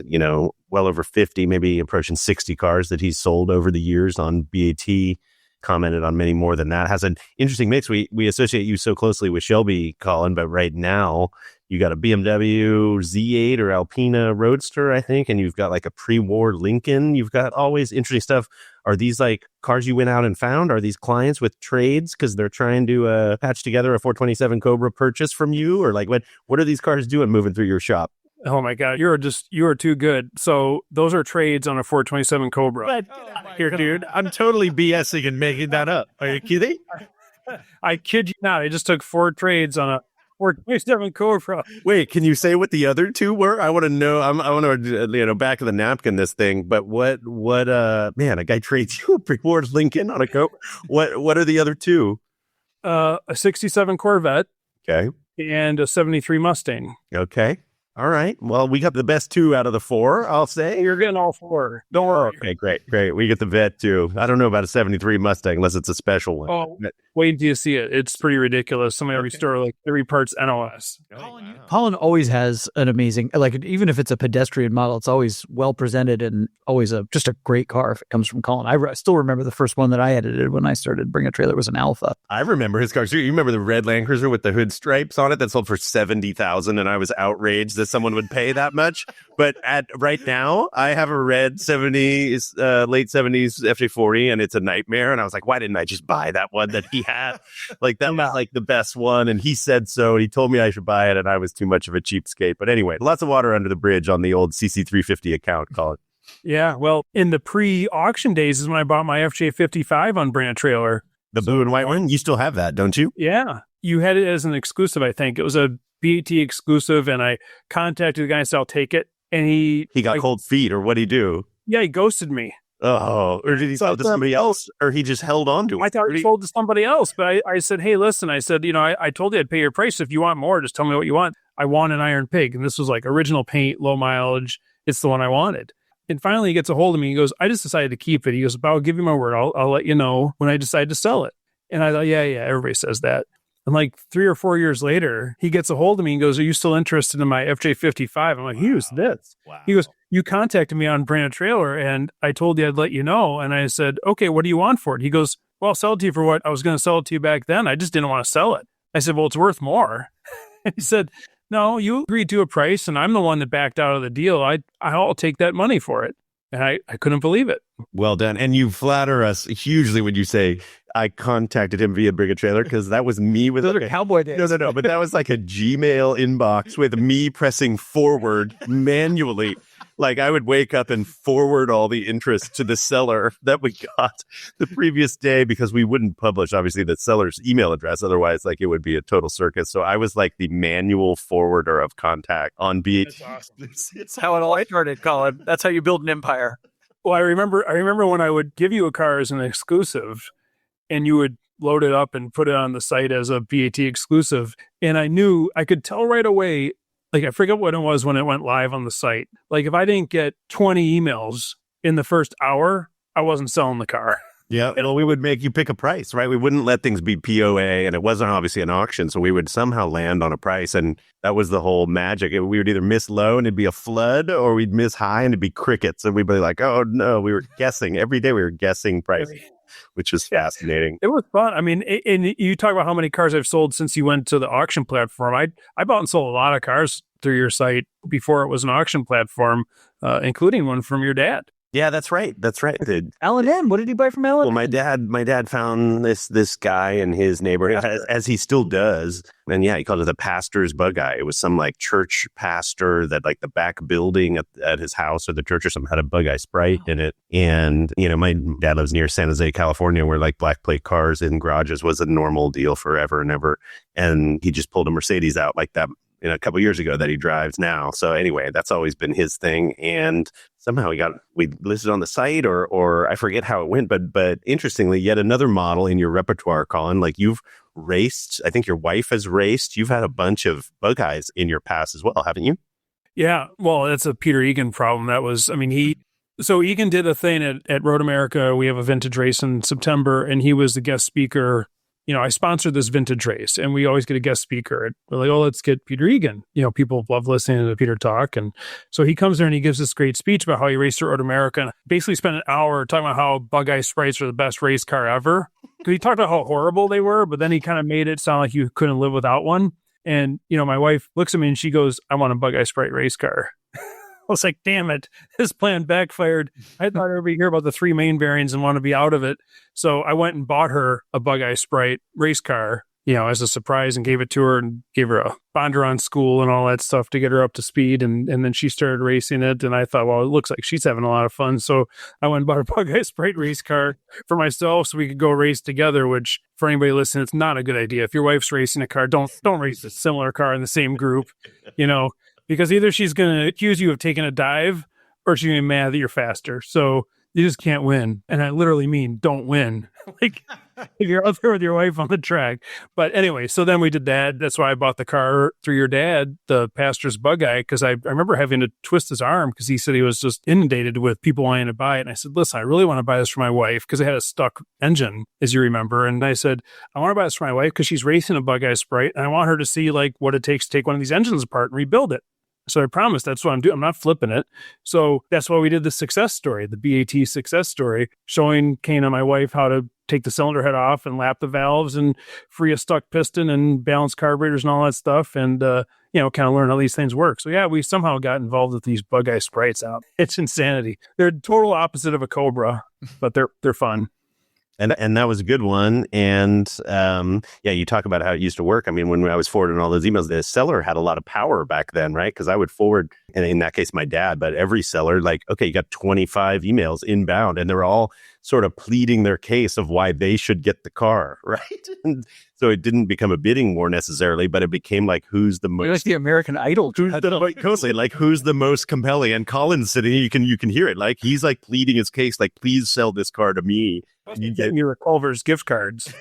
well over 50, maybe approaching 60 cars that he's sold over the years on BAT, commented on many more than that. Has an interesting mix. We associate you so closely with Shelby, Colin, but right now you got a BMW Z8 or Alpina Roadster, I think, and you've got like a pre-war Lincoln. You've got always interesting stuff. Are these like cars you went out and found? Are these clients with trades because they're trying to patch together a 427 Cobra purchase from you? Or like what are these cars doing moving through your shop? Oh my God, you are too good. So those are trades on a 427 Cobra. But here, dude, I'm totally BSing and making that up. Are you kidding? I kid you not. I just took 4 trades on a 427 Cobra. Wait, can you say what the other 2 were? I want to know. I want to, back of the napkin this thing. But what? Man, a guy trades you a pre-war Lincoln on a Cobra. What are the other 2? A 67 Corvette. Okay. And a 73 Mustang. Okay. All right. Well, we got the best 2 out of the 4, I'll say. You're getting all 4. Don't worry. Okay, great. We get the vet too. I don't know about a 73 Mustang unless it's a special one. Oh, wait until you see it. It's pretty ridiculous. Some every store, like 3 parts NOS. Colin always has an amazing, even if it's a pedestrian model, it's always well presented and always just a great car if it comes from Colin. I still remember the first one that I edited when I started Bring a Trailer was an Alpha. I remember his car too. You remember the red Land Cruiser with the hood stripes on it that sold for $70,000, and I was outraged that someone would pay that much. But right now, I have a red late 70s FJ40, and it's a nightmare. And I was like, why didn't I just buy that one that he had? Like that was like the best one, and he said so. He told me I should buy it, and I was too much of a cheapskate. But anyway, lots of water under the bridge on the old CC350 account, Colin. Yeah, well, in the pre-auction days is when I bought my FJ55 on Bring a Trailer. The blue and white one? You still have that, don't you? Yeah. You had it as an exclusive, I think. It was a BAT exclusive, and I contacted the guy and said, I'll take it. And he got cold feet, or what'd he do? Yeah, he ghosted me. Oh, or did he sell it to somebody else, or he just held on to it? I thought he sold to somebody else, but I said, hey, listen, I said, I told you I'd pay your price. If you want more, just tell me what you want. I want an Iron Pig. And this was like original paint, low mileage. It's the one I wanted. And finally he gets a hold of me. He goes, I just decided to keep it. He goes, but I'll give you my word. I'll let you know when I decide to sell it. And I thought, yeah, everybody says that. And like 3 or 4 years later, he gets a hold of me and goes, are you still interested in my FJ55? I'm like, who's this? Wow. He goes, you contacted me on Brandon Trailer and I told you I'd let you know. And I said, okay, what do you want for it? He goes, well, I'll sell it to you for what I was going to sell it to you back then. I just didn't want to sell it. I said, well, it's worth more. And he said, no, you agreed to a price and I'm the one that backed out of the deal. I'll take that money for it. And I couldn't believe it. Well done. And you flatter us hugely when you say, I contacted him via Bring a Trailer, because that was me with Those are cowboy days. No. But that was like a Gmail inbox with me pressing forward manually. Like I would wake up and forward all the interest to the seller that we got the previous day, because we wouldn't publish, obviously, the seller's email address. Otherwise, like it would be a total circus. So I was like the manual forwarder of contact on BAT. That's awesome. It's how it all started, Colin. That's how you build an empire. Well, I remember when I would give you a car as an exclusive and you would load it up and put it on the site as a BAT exclusive. And I could tell right away, like I forget what it was when it went live on the site. Like if I didn't get 20 emails in the first hour, I wasn't selling the car. Yeah, well, we would make you pick a price, right? We wouldn't let things be POA, and it wasn't obviously an auction, so we would somehow land on a price, and that was the whole magic. We would either miss low and it'd be a flood, or we'd miss high and it'd be crickets, and we'd be like, oh no, we were guessing. Every day we were guessing prices, which is fascinating. It was fun. I mean, and you talk about how many cars I've sold since you went to the auction platform. I bought and sold a lot of cars through your site before it was an auction platform, including one from your dad. Yeah, that's right. That's right. L&M. What did he buy from L&M? Well, my dad found this guy in his neighborhood, as he still does. And yeah, he called it the pastor's bug eye. It was some like church pastor that like the back building at his house or the church or something had a bug eye Sprite in it. And, you know, my dad lives near San Jose, California, where like black plate cars in garages was a normal deal forever and ever. And he just pulled a Mercedes out like that a couple of years ago that he drives now. So anyway, that's always been his thing. And somehow we listed on the site or I forget how it went, but interestingly, yet another model in your repertoire, Colin, like you've raced, I think your wife has raced. You've had a bunch of bug eyes in your past as well, haven't you? Yeah. Well, that's a Peter Egan problem. So Egan did a thing at Road America. We have a vintage race in September and he was the guest speaker. You know, I sponsored this vintage race and we always get a guest speaker. We're like, oh, let's get Peter Egan. You know, people love listening to Peter talk. And so he comes there and he gives this great speech about how he raced at Road America and basically spent an hour talking about how bug eye Sprites are the best race car ever. Because he talked about how horrible they were, but then he kind of made it sound like you couldn't live without one. And, you know, my wife looks at me and she goes, I want a bug eye Sprite race car. I was like, damn it, this plan backfired. I thought everybody hear about the 3 main bearings and want to be out of it. So I went and bought her a Bug Eye Sprite race car, you know, as a surprise and gave it to her and gave her a Bondurant school and all that stuff to get her up to speed. And then she started racing it. And I thought, well, it looks like she's having a lot of fun. So I went and bought a Bug Eye Sprite race car for myself so we could go race together, which for anybody listening, it's not a good idea. If your wife's racing a car, don't race a similar car in the same group, you know. Because either she's going to accuse you of taking a dive or she's going to be mad that you're faster. So you just can't win. And I literally mean don't win. Like if you're out there with your wife on the track. But anyway, so then we did that. That's why I bought the car through your dad, the pastor's bug eye, because I remember having to twist his arm because he said he was just inundated with people wanting to buy it. And I said, listen, I really want to buy this for my wife because it had a stuck engine, as you remember. And I said, I want to buy this for my wife because she's racing a bug eye Sprite. And I want her to see like what it takes to take one of these engines apart and rebuild it. So I promised that's what I'm doing. I'm not flipping it. So that's why we did the success story, the BAT success story, showing Kane and my wife how to take the cylinder head off and lap the valves and free a stuck piston and balance carburetors and all that stuff. And, you know, kind of learn how these things work. So yeah, we somehow got involved with these bug eye Sprites out. It's insanity. They're total opposite of a Cobra, but they're fun. And that was a good one. And yeah, you talk about how it used to work. I mean, when I was forwarding all those emails, the seller had a lot of power back then, right? Because I would forward, and in that case, my dad, but every seller, like, okay, you got 25 emails inbound, and they're all sort of pleading their case of why they should get the car, right? And so it didn't become a bidding war necessarily, but it became like, who's the most... Like the American Idol. Like, who's the most compelling? And Colin's sitting, you can hear it. Like, he's like pleading his case, like, please sell this car to me. You get your Culver's gift cards.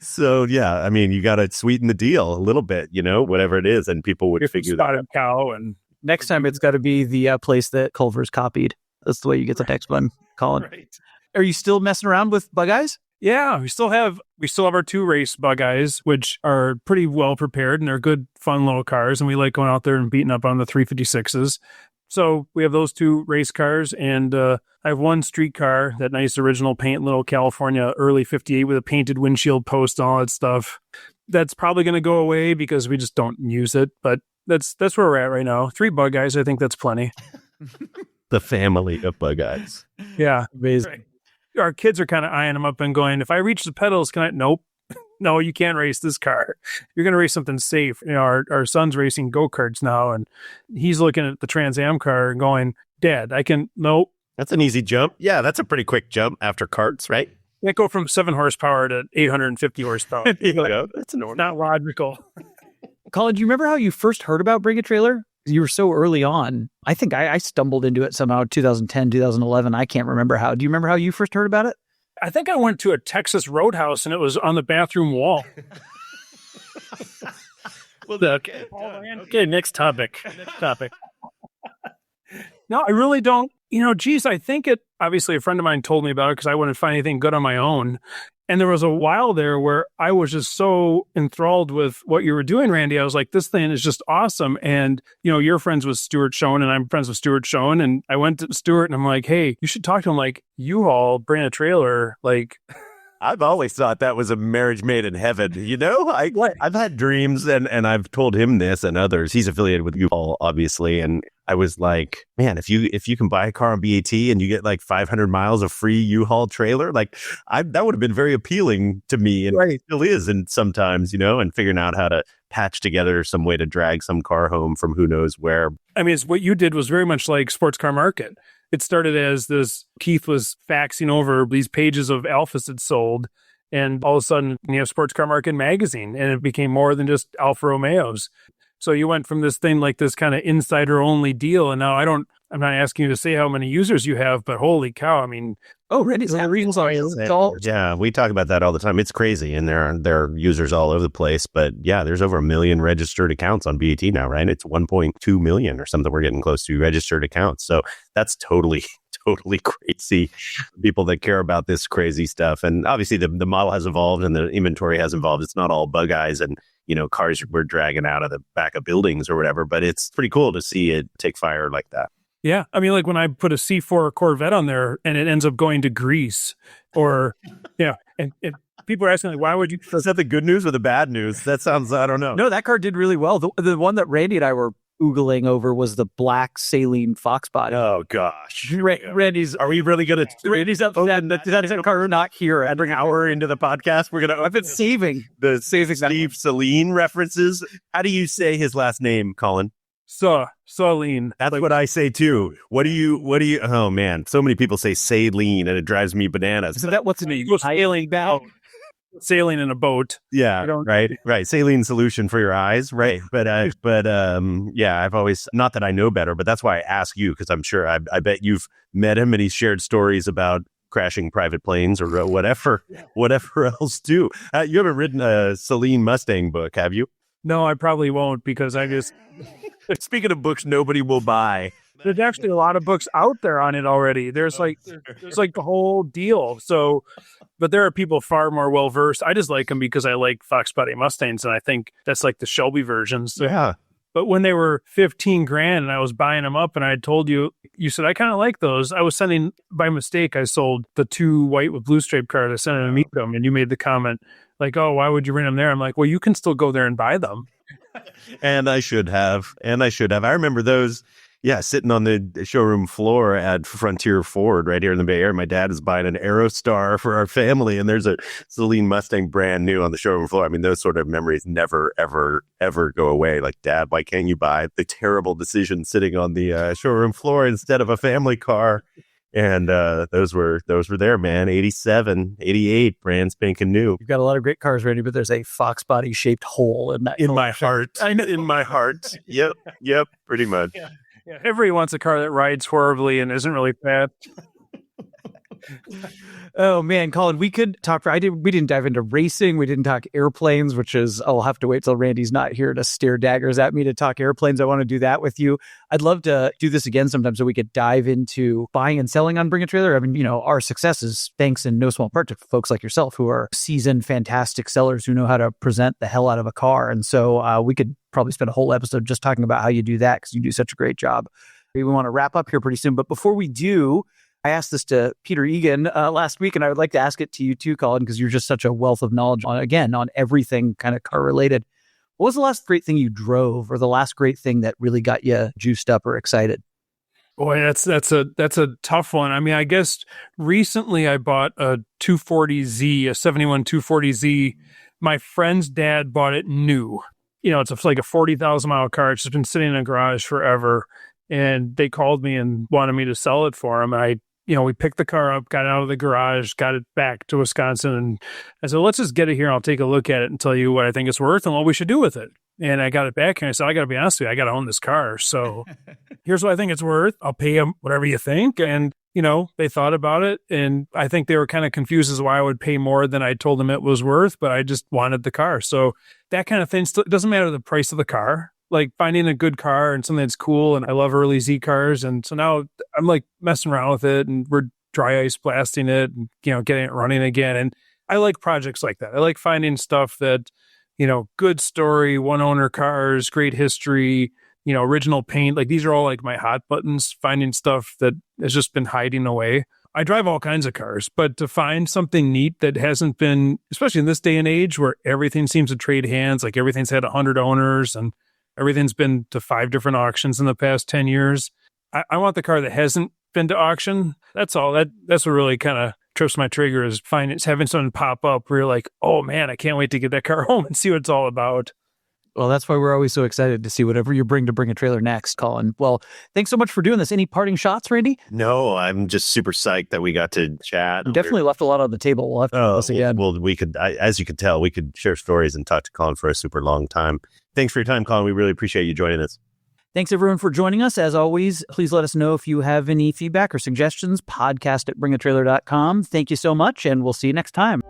So yeah, I mean, you got to sweeten the deal a little bit, you know, whatever it is, and people would figure that out. Cow and Next time it's got to be the place that Culver's copied. That's the way you get the next one, Colin. Right. Are you still messing around with bug eyes? Yeah, we still have our 2 race bug eyes, which are pretty well prepared and they're good, fun little cars. And we like going out there and beating up on the 356s. So we have those 2 race cars, and I have 1 street car, that nice original paint, little California early 58 with a painted windshield post and all that stuff. That's probably going to go away because we just don't use it. But that's where we're at right now. 3 bug eyes, I think that's plenty. The family of bug eyes. Yeah. Amazing. Right. Our kids are kind of eyeing them up and going, if I reach the pedals, can I? Nope. No, you can't race this car. You're going to race something safe. Our son's racing go-karts now, and he's looking at the Trans Am car and going, Dad, nope. That's an easy jump. Yeah, that's a pretty quick jump after karts, right? Can't go from 7 horsepower to 850 horsepower. That's normal. Not logical. Colin, do you remember how you first heard about Bring a Trailer? You were so early on. I think I stumbled into it somehow, 2010, 2011. I can't remember how. Do you remember how you first heard about it? I think I went to a Texas Roadhouse and it was on the bathroom wall. Well, okay. Okay, next topic. No, I really don't. I think obviously a friend of mine told me about it because I wouldn't find anything good on my own. And there was a while there where I was just so enthralled with what you were doing, Randy. I was like, this thing is just awesome. And, you're friends with Stuart Schoen and I'm friends with Stuart Schoen. And I went to Stuart and I'm like, hey, you should talk to him. Like, U-Haul, Bring a Trailer, like... I've always thought that was a marriage made in heaven. I've had dreams, and I've told him this and others. He's affiliated with U-Haul, obviously, and I was like, man, if you can buy a car on BAT and you get like 500 miles of free U-Haul trailer, like that would have been very appealing to me, and it still is, and sometimes, and figuring out how to patch together some way to drag some car home from who knows where. I mean, what you did was very much like Sports Car Market. It started as Keith was faxing over these pages of Alphas had sold, and all of a sudden you have Sports Car Market magazine, and it became more than just Alfa Romeos. So you went from this thing like this kind of insider only deal, and now I'm not asking you to say how many users you have, but holy cow, I mean, Randy's the reasons why yeah, we talk about that all the time. It's crazy, and there are users all over the place. But yeah, there's over 1 million registered accounts on BAT now, right? It's 1.2 million or something. We're getting close to registered accounts, so that's totally crazy. People that care about this crazy stuff, and obviously the model has evolved and the inventory has evolved. It's not all bug eyes and cars we're dragging out of the back of buildings or whatever. But it's pretty cool to see it take fire like that. Yeah. I mean, like when I put a C4 Corvette on there and it ends up going to Greece or, and people are asking, like, why would you? Is that the good news or the bad news? That sounds, I don't know. No, that car did really well. The one that Randy and I were oogling over was the black Saline Fox body. Oh, gosh. Randy's, are we really going to? Randy's upset that car not here at an hour into the podcast. I've been saving Steve Saline references. How do you say his last name, Colin? Saline. That's what I say too. What do you, oh man, so many people say saline and it drives me bananas. So that what's in it? Sailing down. Sailing in a boat. Yeah, right. Saline solution for your eyes, right? But yeah, I've always, not that I know better, but that's why I ask you, because I'm sure, I bet you've met him and he's shared stories about crashing private planes or whatever else too. You haven't written a Saline Mustang book, have you? No, I probably won't, because I just... Speaking of books nobody will buy. There's actually a lot of books out there on it already. There's like the whole deal. So, but there are people far more well-versed. I just like them because I like Fox Body Mustangs, and I think that's like the Shelby versions. Yeah. But when they were $15,000 and I was buying them up and I had told you said, I kind of like those. I was sending, by mistake, I sold the 2 white with blue stripe cars. I sent them to meet them, and you made the comment like, oh, why would you rent them there? I'm like, well, you can still go there and buy them. And I should have. I remember those, sitting on the showroom floor at Frontier Ford right here in the Bay Area. My dad is buying an Aerostar for our family, and there's a Saline Mustang brand new on the showroom floor. I mean, those sort of memories never, ever, ever go away. Like, Dad, why can't you buy the terrible decision sitting on the showroom floor instead of a family car? And those were there, man. 87, 88, brand spanking new. You've got a lot of great cars, Randy, but there's a Fox body shaped hole in that. In my heart. I know. In my heart. Yep, pretty much. Yeah. Everybody wants a car that rides horribly and isn't really fast. Oh man, Colin, we could talk we didn't dive into racing. We didn't talk airplanes, which is, I'll have to wait till Randy's not here to stare daggers at me to talk airplanes. I want to do that with you. I'd love to do this again sometime so we could dive into buying and selling on Bring a Trailer. I mean, our success is thanks in no small part to folks like yourself who are seasoned, fantastic sellers who know how to present the hell out of a car. And so we could probably spend a whole episode just talking about how you do that because you do such a great job. We want to wrap up here pretty soon. But before we do, I asked this to Peter Egan last week, and I would like to ask it to you too, Colin, because you're just such a wealth of knowledge on everything kind of car related. What was the last great thing you drove, or the last great thing that really got you juiced up or excited? Boy, that's a tough one. I mean, I guess recently I bought a 240Z, a 71 240Z. My friend's dad bought it new. It's like a 40,000 mile car. It's just been sitting in a garage forever. And they called me and wanted me to sell it for him. And we picked the car up, got it out of the garage, got it back to Wisconsin. And I said, let's just get it here. I'll take a look at it and tell you what I think it's worth and what we should do with it. And I got it back and I said, I got to be honest with you, I got to own this car. So here's what I think it's worth. I'll pay them whatever you think. And, they thought about it. And I think they were kind of confused as to why I would pay more than I told them it was worth, but I just wanted the car. So that kind of thing, it doesn't matter the price of the car. Like finding a good car and something that's cool. And I love early Z cars. And so now I'm like messing around with it and we're dry ice blasting it and, getting it running again. And I like projects like that. I like finding stuff that, good story, one owner cars, great history, original paint. Like these are all like my hot buttons, finding stuff that has just been hiding away. I drive all kinds of cars, but to find something neat that hasn't been, especially in this day and age where everything seems to trade hands, like everything's had 100 owners and everything's been to 5 different auctions in the past 10 years. I want the car that hasn't been to auction. That's all. That's what really kind of trips my trigger is having something pop up where you're like, oh man, I can't wait to get that car home and see what it's all about. Well, that's why we're always so excited to see whatever you bring a trailer next, Colin. Well, thanks so much for doing this. Any parting shots, Randy? No, I'm just super psyched that we got to chat. You definitely left a lot on the table. We'll have to do this again. Well, we could, as you could tell, we could share stories and talk to Colin for a super long time. Thanks for your time, Colin. We really appreciate you joining us. Thanks, everyone, for joining us. As always, please let us know if you have any feedback or suggestions. Podcast@bringatrailer.com. Thank you so much, and we'll see you next time.